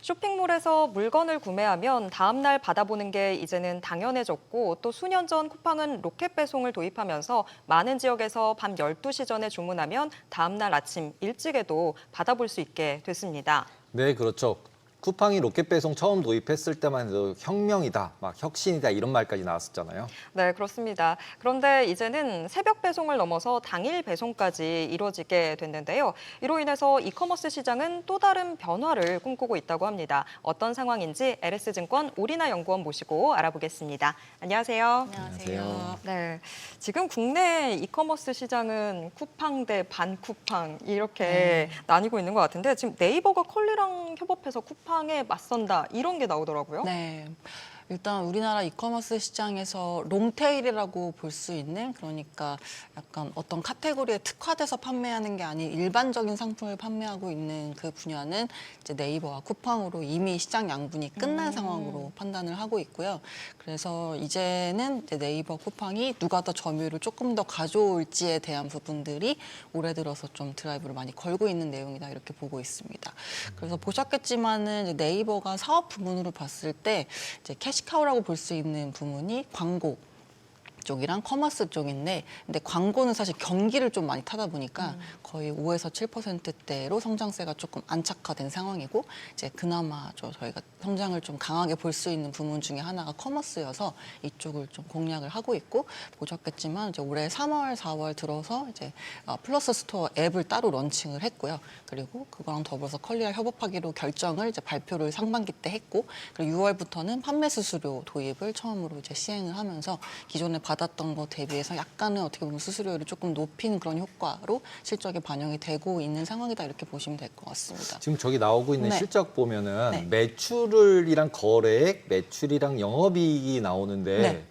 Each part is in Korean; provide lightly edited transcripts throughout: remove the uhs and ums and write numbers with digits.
쇼핑몰에서 물건을 구매하면 다음 날 받아보는 게 이제는 당연해졌고 또 수년 전 쿠팡은 로켓 배송을 도입하면서 많은 지역에서 밤 12시 전에 주문하면 다음 날 아침 일찍에도 받아볼 수 있게 됐습니다. 네, 그렇죠. 쿠팡이 로켓 배송 처음 도입했을 때만 해도 혁명이다, 막 혁신이다 이런 말까지 나왔었잖아요. 네, 그렇습니다. 그런데 이제는 새벽 배송을 넘어서 당일 배송까지 이루어지게 됐는데요. 이로 인해서 이커머스 시장은 또 다른 변화를 꿈꾸고 있다고 합니다. 어떤 상황인지 LS증권 오리나 연구원 모시고 알아보겠습니다. 안녕하세요. 안녕하세요. 네, 지금 국내 이커머스 시장은 쿠팡 대 반쿠팡 이렇게 나뉘고 있는 것 같은데 지금 네이버가 컬리랑 협업해서 쿠팡에 맞선다 이런 게 나오더라고요. 네. 일단 우리나라 이커머스 시장에서 롱테일이라고 볼 수 있는, 그러니까 약간 어떤 카테고리에 특화돼서 판매하는 게 아닌 일반적인 상품을 판매하고 있는 그 분야는 이제 네이버와 쿠팡으로 이미 시장 양분이 끝난 상황으로 판단을 하고 있고요. 그래서 이제는 이제 네이버, 쿠팡이 누가 더 점유율을 조금 더 가져올지에 대한 부분들이 올해 들어서 좀 드라이브를 많이 걸고 있는 내용이다 이렇게 보고 있습니다. 그래서 보셨겠지만은 이제 네이버가 사업 부문으로 봤을 때 이제 캐시카우라고 볼 수 있는 부문이 광고 쪽이랑 커머스 쪽인데, 근데 광고는 사실 경기를 좀 많이 타다 보니까 거의 5에서 7%대로 성장세가 조금 안착화된 상황이고, 이제 그나마 저희가 성장을 좀 강하게 볼 수 있는 부문 중에 하나가 커머스여서 이쪽을 좀 공략을 하고 있고, 보셨겠지만 이제 올해 3월, 4월 들어서 이제 플러스 스토어 앱을 따로 런칭을 했고요. 그리고 그거랑 더불어서 컬리와 협업하기로 결정을 이제 발표를 상반기 때 했고, 그리고 6월부터는 판매 수수료 도입을 처음으로 이제 시행을 하면서 기존에 받았던 것 대비해서 약간은 어떻게 보면 수수료를 조금 높이는 그런 효과로 실적에 반영이 되고 있는 상황이다 이렇게 보시면 될 것 같습니다. 지금 저기 나오고 있는 네. 실적 보면은 네. 매출이랑 거래액, 매출이랑 영업이익이 나오는데 네.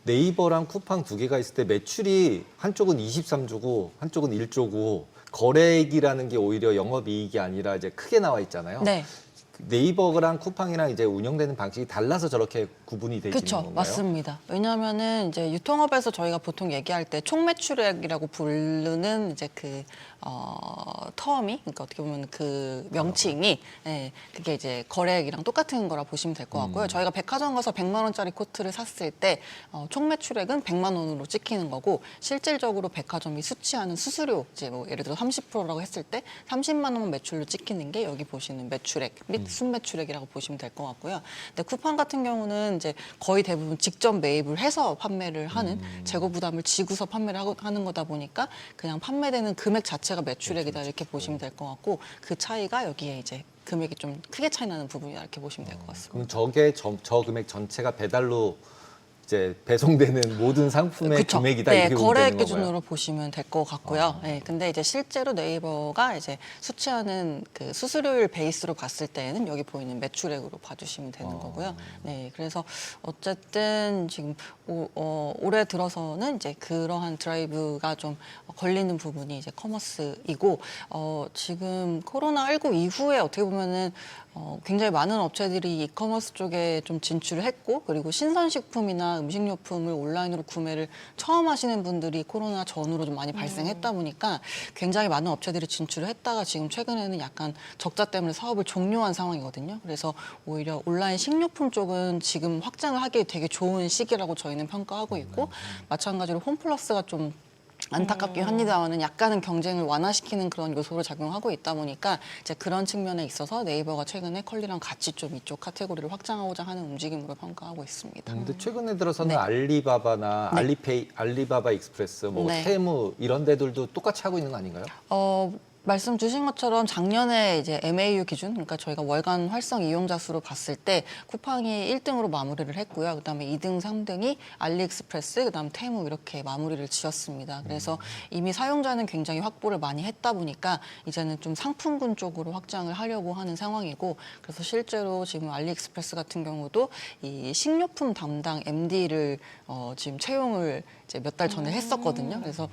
네이버랑 쿠팡 두 개가 있을 때 매출이 한쪽은 23조고 한쪽은 1조고 거래액이라는 게 오히려 영업이익이 아니라 이제 크게 나와 있잖아요. 네. 네이버랑 쿠팡이랑 이제 운영되는 방식이 달라서 저렇게 구분이 되지는 그렇죠, 건가요? 맞습니다. 왜냐하면은 이제 유통업에서 저희가 보통 얘기할 때 총매출액이라고 부르는 이제 그 터미, 그러니까 어떻게 보면 그 명칭이 그게 이제 거래액이랑 똑같은 거라 보시면 될 것 같고요. 저희가 백화점 가서 100만 원짜리 코트를 샀을 때 총매출액은 100만 원으로 찍히는 거고, 실질적으로 백화점이 수취하는 수수료, 이제 뭐 예를 들어 30%라고 했을 때 30만 원 매출로 찍히는 게 여기 보시는 매출액 및 순매출액이라고 보시면 될 것 같고요. 근데 쿠팡 같은 경우는 이제 거의 대부분 직접 매입을 해서 판매를 하는, 재고 부담을 지고서 판매를 하는 거다 보니까 그냥 판매되는 금액 자체가 매출액이다 이렇게 보시면 될 것 같고, 그 차이가 여기에 이제 금액이 좀 크게 차이 나는 부분이다 이렇게 보시면 될 것 같습니다. 그럼 저 금액 전체가 배달로 이제 배송되는 모든 상품의 그쵸. 금액이다 네, 이렇게 보면 거래액 되는 기준으로 건가요? 보시면 될 것 같고요. 네, 근데 이제 실제로 네이버가 이제 수취하는 그 수수료율 베이스로 봤을 때에는 여기 보이는 매출액으로 봐주시면 되는 거고요. 네, 그래서 어쨌든 지금 올해 들어서는 이제 그러한 드라이브가 좀 걸리는 부분이 이제 커머스이고, 지금 코로나19 이후에 어떻게 보면은 굉장히 많은 업체들이 이커머스 쪽에 좀 진출을 했고, 그리고 신선식품이나 음식료품을 온라인으로 구매를 처음 하시는 분들이 코로나 전후로 좀 많이 발생했다 보니까 굉장히 많은 업체들이 진출을 했다가 지금 최근에는 약간 적자 때문에 사업을 종료한 상황이거든요. 그래서 오히려 온라인 식료품 쪽은 지금 확장을 하기에 되게 좋은 시기라고 저희는 평가하고 있고, 마찬가지로 홈플러스가 좀 안타깝긴 합니다만은 약간은 경쟁을 완화시키는 그런 요소로 작용하고 있다 보니까 이제 그런 측면에 있어서 네이버가 최근에 컬리랑 같이 좀 이쪽 카테고리를 확장하고자 하는 움직임으로 평가하고 있습니다. 근데 최근에 들어서는 네. 알리바바나 네. 알리페이, 알리바바 익스프레스, 뭐 네. 테무 이런 데들도 똑같이 하고 있는 거 아닌가요? 말씀 주신 것처럼 작년에 이제 MAU 기준, 그러니까 저희가 월간 활성 이용자 수로 봤을 때 쿠팡이 1등으로 마무리를 했고요. 그다음에 2등, 3등이 알리익스프레스, 그다음 테무 이렇게 마무리를 지었습니다. 그래서 이미 사용자는 굉장히 확보를 많이 했다 보니까 이제는 좀 상품군 쪽으로 확장을 하려고 하는 상황이고, 그래서 실제로 지금 알리익스프레스 같은 경우도 이 식료품 담당 MD를 지금 채용을 이제 몇 달 전에 했었거든요. 그래서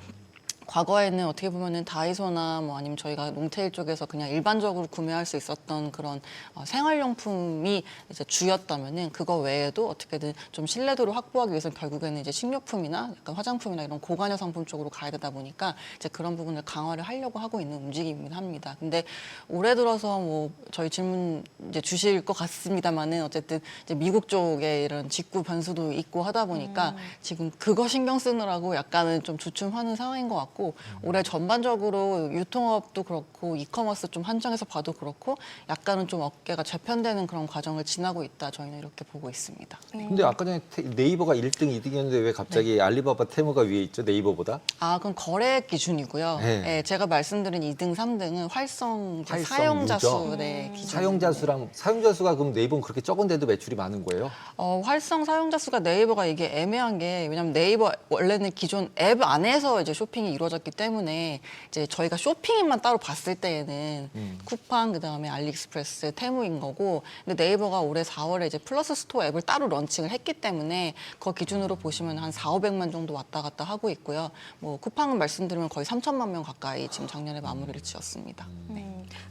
과거에는 어떻게 보면은 다이소나 뭐 아니면 저희가 롱테일 쪽에서 그냥 일반적으로 구매할 수 있었던 그런 생활용품이 이제 주였다면은 그거 외에도 어떻게든 좀 신뢰도를 확보하기 위해서 결국에는 이제 식료품이나 약간 화장품이나 이런 고관여 상품 쪽으로 가야 되다 보니까 이제 그런 부분을 강화를 하려고 하고 있는 움직임이긴 합니다. 근데 올해 들어서 뭐 저희 질문 이제 주실 것 같습니다만은 어쨌든 이제 미국 쪽에 이런 직구 변수도 있고 하다 보니까 지금 그거 신경 쓰느라고 약간은 좀 주춤하는 상황인 것 같고 올해 전반적으로 유통업도 그렇고 이커머스 좀 한정해서 봐도 그렇고 약간은 좀 어깨가 재편되는 그런 과정을 지나고 있다 저희는 이렇게 보고 있습니다. 근데 아까 전에 네이버가 1등, 2등이었는데 왜 갑자기 알리바바, 테무가 위에 있죠? 네이버보다? 아, 그건 거래 기준이고요. 네. 네, 제가 말씀드린 2등, 3등은 활성 활성 사용자 유저. 수 네, 기준. 사용자 수가 그럼 네이버는 그렇게 적은데도 매출이 많은 거예요? 활성 사용자 수가 네이버가 이게 애매한 게 왜냐면 네이버 원래는 기존 앱 안에서 이제 쇼핑이 이루어졌기 때문에 이제 저희가 쇼핑만 따로 봤을 때에는 쿠팡 그다음에 알리익스프레스, 테무인 거고 근데 네이버가 올해 4월에 이제 플러스 스토어 앱을 따로 런칭을 했기 때문에 그 기준으로 보시면 한 4,500만 정도 왔다 갔다 하고 있고요. 뭐 쿠팡은 말씀드리면 거의 3천만 명 가까이 지금 작년에 마무리를 지었습니다.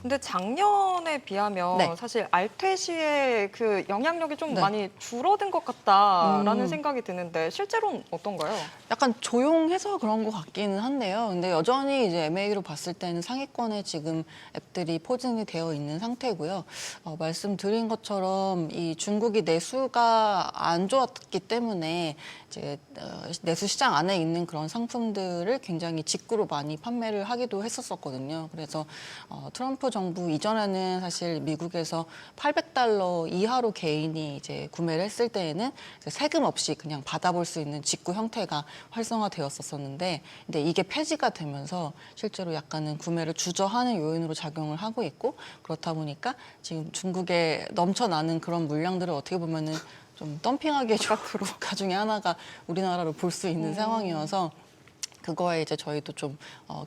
근데 작년에 비하면 네. 사실 알퇴시의 그 영향력이 좀 네. 많이 줄어든 것 같다라는 생각이 드는데 실제로는 어떤가요? 약간 조용해서 그런 것 같기는 한데요. 근데 여전히 이제 MAU로 봤을 때는 상위권에 지금 앱들이 포진이 되어 있는 상태고요. 말씀드린 것처럼 이 중국이 내수가 안 좋았기 때문에 이제 내수 시장 안에 있는 그런 상품들을 굉장히 직구로 많이 판매를 하기도 했었거든요. 그래서 트럼프 정부 이전에는 사실 미국에서 $800 이하로 개인이 이제 구매를 했을 때에는 세금 없이 그냥 받아볼 수 있는 직구 형태가 활성화되었었는데 근데 이게 폐지가 되면서 실제로 약간은 구매를 주저하는 요인으로 작용을 하고 있고 그렇다 보니까 지금 중국에 넘쳐나는 그런 물량들을 어떻게 보면은 좀 덤핑하기에 좋은 가 중에 하나가 우리나라로 볼 수 있는 상황이어서 그거에 이제 저희도 좀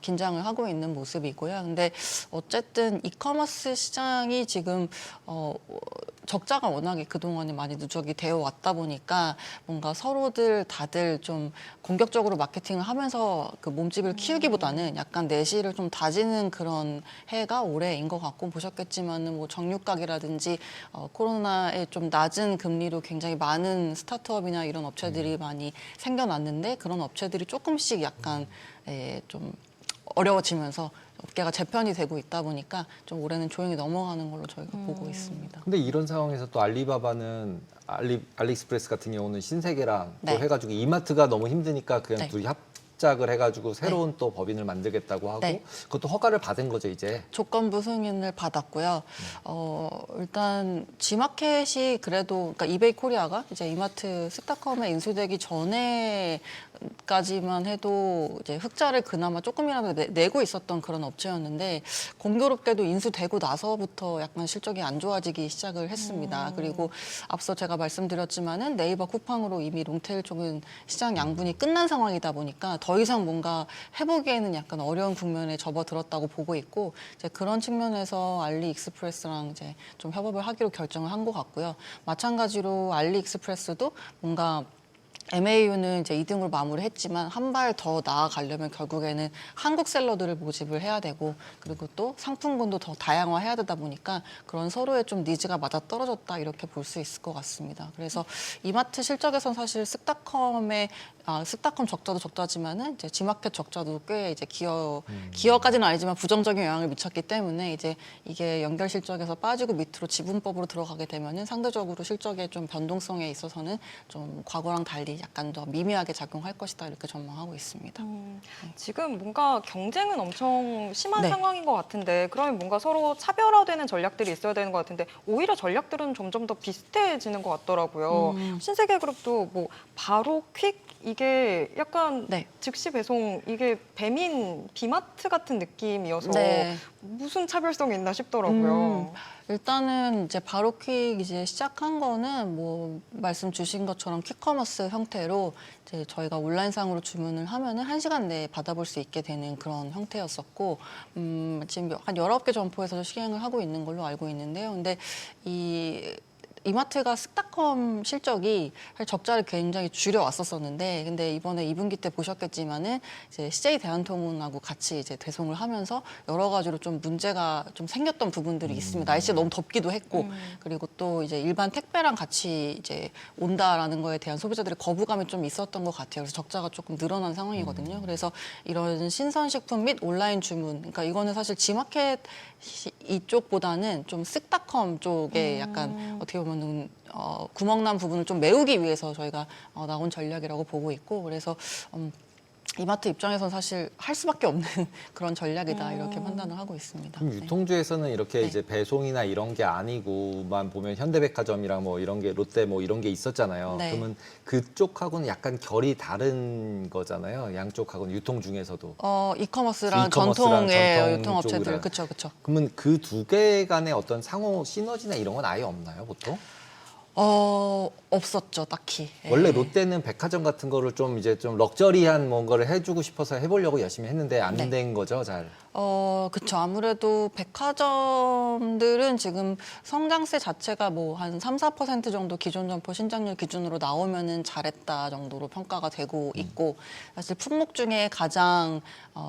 긴장을 하고 있는 모습이고요. 근데 어쨌든 이커머스 시장이 지금 적자가 워낙에 그동안에 많이 누적이 되어 왔다 보니까 뭔가 서로들 다들 좀 공격적으로 마케팅을 하면서 그 몸집을 키우기보다는 약간 내실을 좀 다지는 그런 해가 올해인 것 같고 보셨겠지만은 뭐 정육각이라든지 코로나에 좀 낮은 금리로 굉장히 많은 스타트업이나 이런 업체들이 많이 생겨났는데 그런 업체들이 조금씩 약간 좀 어려워지면서 업계가 재편이 되고 있다 보니까 좀 올해는 조용히 넘어가는 걸로 저희가 보고 있습니다. 근데 이런 상황에서 또 알리바바는 알리익스프레스 같은 경우는 신세계랑 네. 또 해가지고 이마트가 너무 힘드니까 그냥 네. 둘이 합작을 해가지고 새로운 또 법인을 만들겠다고 하고 네. 그것도 허가를 받은 거죠 이제. 조건부 승인을 받았고요. 일단 지마켓이 그래도 그러니까 이베이 코리아가 이제 이마트 스타컴에 인수되기 전에까지만 해도 이제 흑자를 그나마 조금이라도 내고 있었던 그런 업체였는데 공교롭게도 인수되고 나서부터 약간 실적이 안 좋아지기 시작을 했습니다. 그리고 앞서 제가 말씀드렸지만은 네이버 쿠팡으로 이미 롱테일 쪽은 시장 양분이 끝난 상황이다 보니까 더 이상 뭔가 해보기에는 약간 어려운 국면에 접어들었다고 보고 있고 이제 그런 측면에서 알리익스프레스랑 이제 좀 협업을 하기로 결정을 한 것 같고요. 마찬가지로 알리익스프레스도 뭔가 MAU는 이제 2등으로 마무리했지만 한 발 더 나아가려면 결국에는 한국 셀러들을 모집을 해야 되고 그리고 또 상품군도 더 다양화해야 되다 보니까 그런 서로의 좀 니즈가 맞아 떨어졌다 이렇게 볼 수 있을 것 같습니다. 그래서 이마트 실적에선 사실 스타컴 적자도 적자지만은 이제 지마켓 적자도 꽤 이제 기여까지는 아니지만 부정적인 영향을 미쳤기 때문에 이제 이게 연결 실적에서 빠지고 밑으로 지분법으로 들어가게 되면은 상대적으로 실적의 좀 변동성에 있어서는 좀 과거랑 달리 약간 더 미미하게 작용할 것이다 이렇게 전망하고 있습니다. 지금 뭔가 경쟁은 엄청 심한 네. 상황인 것 같은데 그러면 뭔가 서로 차별화되는 전략들이 있어야 되는 것 같은데 오히려 전략들은 점점 더 비슷해지는 것 같더라고요. 신세계그룹도 뭐 바로 퀵 이게 약간 네. 즉시 배송 이게 비마트 같은 느낌이어서 네. 무슨 차별성이 있나 싶더라고요. 일단은 이제 바로 퀵 이제 시작한 거는 뭐 말씀 주신 것처럼 퀵커머스 형태로 이제 저희가 온라인상으로 주문을 하면은 1시간 내에 받아볼 수 있게 되는 그런 형태였었고 지금 한 19개 점포에서 시행을 하고 있는 걸로 알고 있는데요. 근데 이 이마트가 쓱닷컴 실적이 사실 적자를 굉장히 줄여왔었었는데, 근데 이번에 2분기 때 보셨겠지만은 이제 CJ 대한통운하고 같이 이제 대송을 하면서 여러 가지로 좀 문제가 좀 생겼던 부분들이 있습니다. 날씨가 너무 덥기도 했고, 그리고 또 이제 일반 택배랑 같이 이제 온다라는 거에 대한 소비자들의 거부감이 좀 있었던 것 같아요. 그래서 적자가 조금 늘어난 상황이거든요. 그래서 이런 신선식품 및 온라인 주문, 그러니까 이거는 사실 지마켓 이쪽보다는 좀 쓱닷컴 쪽에 약간 어떻게 보면은 구멍난 부분을 좀 메우기 위해서 저희가 나온 전략이라고 보고 있고, 그래서 이마트 입장에서는 사실 할 수밖에 없는 그런 전략이다 이렇게 판단을 하고 있습니다. 그럼 네. 유통주에서는 이렇게 네. 이제 배송이나 이런 게 아니고만 보면 현대백화점이랑 뭐 이런 게 롯데 뭐 이런 게 있었잖아요. 네. 그러면 그쪽하고는 약간 결이 다른 거잖아요. 양쪽하고는 유통 중에서도. 이커머스랑 이커머스랑 전통의 전통 유통업체들, 쪽이랑. 그렇죠, 그렇죠. 그러면 그 두 개 간의 어떤 상호 시너지나 이런 건 아예 없나요, 보통? 없었죠, 딱히. 원래 예. 롯데는 백화점 같은 거를 좀 이제 좀 럭셔리한 뭔가를 해주고 싶어서 해보려고 열심히 했는데 안 네. 된 거죠, 잘. 그쵸. 아무래도 백화점들은 지금 성장세 자체가 뭐 한 3~4% 정도 기존 점포 신장률 기준으로 나오면은 잘했다 정도로 평가가 되고 있고, 사실 품목 중에 가장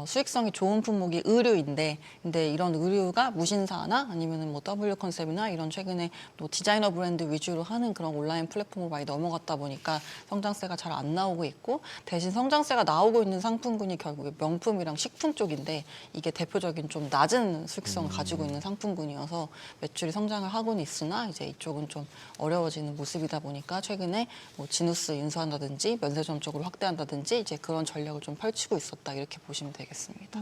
수익성이 좋은 품목이 의류인데, 근데 이런 의류가 무신사나 아니면은 뭐 W 컨셉이나 이런 최근에 또 디자이너 브랜드 위주로 하는 그런 온라인 플랫폼으로 많이 넘어갔다 보니까 성장세가 잘 안 나오고 있고, 대신 성장세가 나오고 있는 상품군이 결국에 명품이랑 식품 쪽인데, 이게 대표적인 좀 낮은 수익성을 가지고 있는 상품군이어서 매출이 성장을 하고는 있으나 이제 이쪽은 좀 어려워지는 모습이다 보니까 최근에 뭐 지누스 인수한다든지 면세점 쪽으로 확대한다든지 이제 그런 전략을 좀 펼치고 있었다 이렇게 보시면 되겠습니다.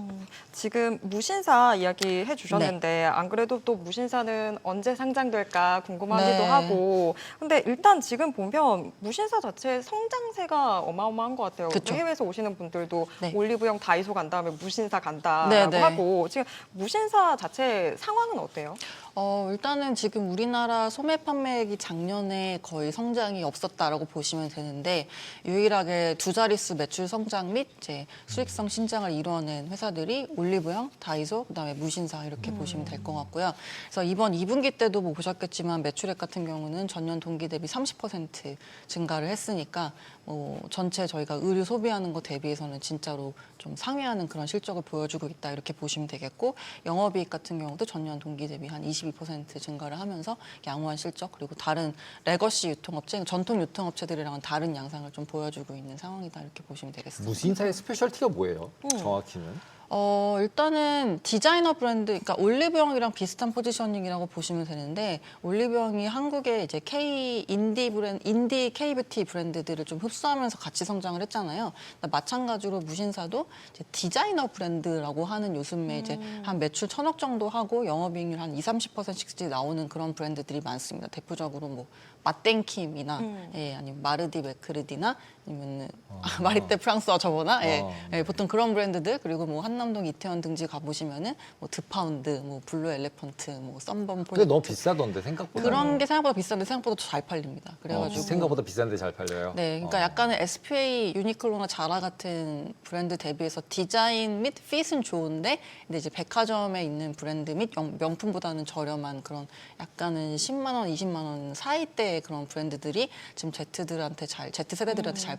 지금 무신사 이야기 해주셨는데 안 그래도 또 무신사는 언제 상장될까 궁금하기도 네. 하고, 근데 일단 지금 보면 무신사 자체 성장세가 어마어마한 것 같아요. 그쵸. 해외에서 오시는 분들도 네. 올리브영 다이소 간 다음에 무신사 간다라고 네, 네. 하고, 지금 무신사 자체 상황은 어때요? 일단은 지금 우리나라 소매 판매액이 작년에 거의 성장이 없었다라고 보시면 되는데, 유일하게 두 자릿수 매출 성장 및 이제 수익성 신장을 이뤄낸 회사들이 올리브영, 다이소, 그다음에 무신사 이렇게 보시면 될 것 같고요. 그래서 이번 2분기 때도 뭐 보셨겠지만 매출액 같은 경우는 전년 동기 대비 30% 증가를 했으니까 전체 저희가 의류 소비하는 것 대비해서는 진짜로 좀 상회하는 그런 실적을 보여주고 있다 이렇게 보시면 되겠고, 영업이익 같은 경우도 전년 동기 대비 한 22% 증가를 하면서 양호한 실적, 그리고 다른 레거시 유통업체, 전통 유통업체들이랑은 다른 양상을 좀 보여주고 있는 상황이다 이렇게 보시면 되겠습니다. 무신사의 스페셜티가 뭐예요? 정확히는? 일단은 디자이너 브랜드, 그러니까 올리브영이랑 비슷한 포지셔닝이라고 보시면 되는데, 올리브영이 한국의 이제 인디 K뷰티 브랜드들을 좀 흡수하면서 같이 성장을 했잖아요. 마찬가지로 무신사도 이제 디자이너 브랜드라고 하는 요즘에 이제 한 매출 1,000억 정도 하고 영업이익률 한 20~30%씩 나오는 그런 브랜드들이 많습니다. 대표적으로 뭐 마땡킴이나 아니면 마르디 메크르디나 아니면 마리떼 프랑스와 저거나 보통 그런 브랜드들, 그리고 뭐 한남동 이태원 등지 가보시면은 뭐 드파운드, 뭐 블루 엘레펀트, 뭐 썬범 근데 프로젝트 너무 비싸던데 생각보다. 그런 게 생각보다 비싼데 생각보다 더 잘 팔립니다. 그래가지고 생각보다 비싼데 잘 팔려요. 네, 그러니까 약간은 SPA, 유니클로나 자라 같은 브랜드 대비해서 디자인 및 핏은 좋은데, 근데 이제 백화점에 있는 브랜드 및 명품보다는 저렴한 그런 약간은 10만 원, 20만 원 사이대의 그런 브랜드들이 지금 Z세대들한테 잘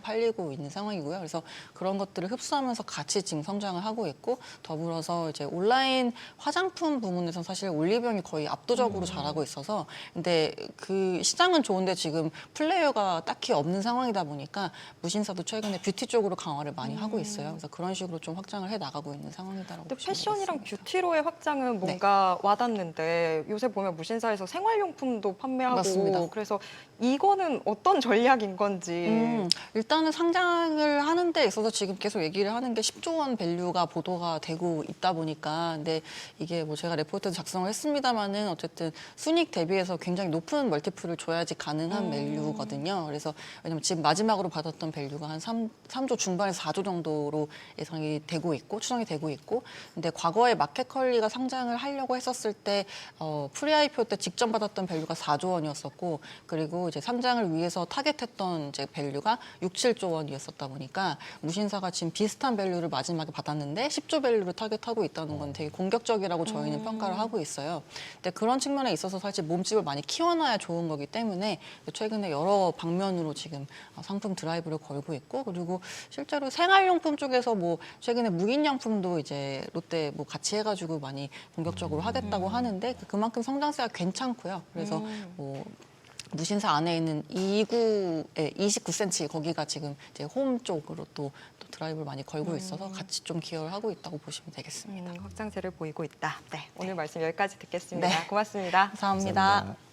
팔리고 있는 상황이고요. 그래서 그런 것들을 흡수하면서 같이 지금 성장을 하고 있고, 더불어서 이제 온라인 화장품 부문에서 사실 올리브영이 거의 압도적으로 잘하고 있어서, 근데 그 시장은 좋은데 지금 플레이어가 딱히 없는 상황이다 보니까 무신사도 최근에 뷰티 쪽으로 강화를 많이 하고 있어요. 그래서 그런 식으로 좀 확장을 해 나가고 있는 상황이다라고 근데 보시면 패션이랑 되겠습니다. 뷰티로의 확장은 뭔가 와닿는데, 요새 보면 무신사에서 생활용품도 판매하고, 맞습니다. 그래서 이거는 어떤 전략인 건지. 일단은 상장을 하는 데 있어서 지금 계속 얘기를 하는 게 10조 원 밸류가 보도가 되고 있다 보니까, 근데 이게 뭐 제가 레포트도 작성을 했습니다마는 어쨌든 순익 대비해서 굉장히 높은 멀티플을 줘야지 가능한 밸류거든요. 그래서 왜냐면 지금 마지막으로 받았던 밸류가 한 3조 중반에서 4조 정도로 예상이 되고 있고 추정이 되고 있고, 근데 과거에 마켓컬리가 상장을 하려고 했었을 때 프리-IPO 때 직전 받았던 밸류가 4조 원이었었고, 그리고 이제 상장을 위해서 타겟했던 이제 밸류가 6~7조 원이었었다 보니까 무신사가 지금 비슷한 밸류를 마지막에 받았는데 20조 밸류를 타겟하고 있다는 건 되게 공격적이라고 저희는 평가를 하고 있어요. 근데 그런 측면에 있어서 사실 몸집을 많이 키워놔야 좋은 거기 때문에 최근에 여러 방면으로 지금 상품 드라이브를 걸고 있고, 그리고 실제로 생활용품 쪽에서 뭐 최근에 무인양품도 이제 롯데 뭐 같이 해가지고 많이 본격적으로 하겠다고 하는데 그만큼 성장세가 괜찮고요. 그래서 뭐 무신사 안에 있는 2구에 29cm 거기가 지금 이제 홈 쪽으로 또 드라이브를 많이 걸고 있어서 같이 좀 기여를 하고 있다고 보시면 되겠습니다. 확장세를 보이고 있다. 네, 오늘 말씀 여기까지 듣겠습니다. 네. 고맙습니다. 감사합니다. 감사합니다.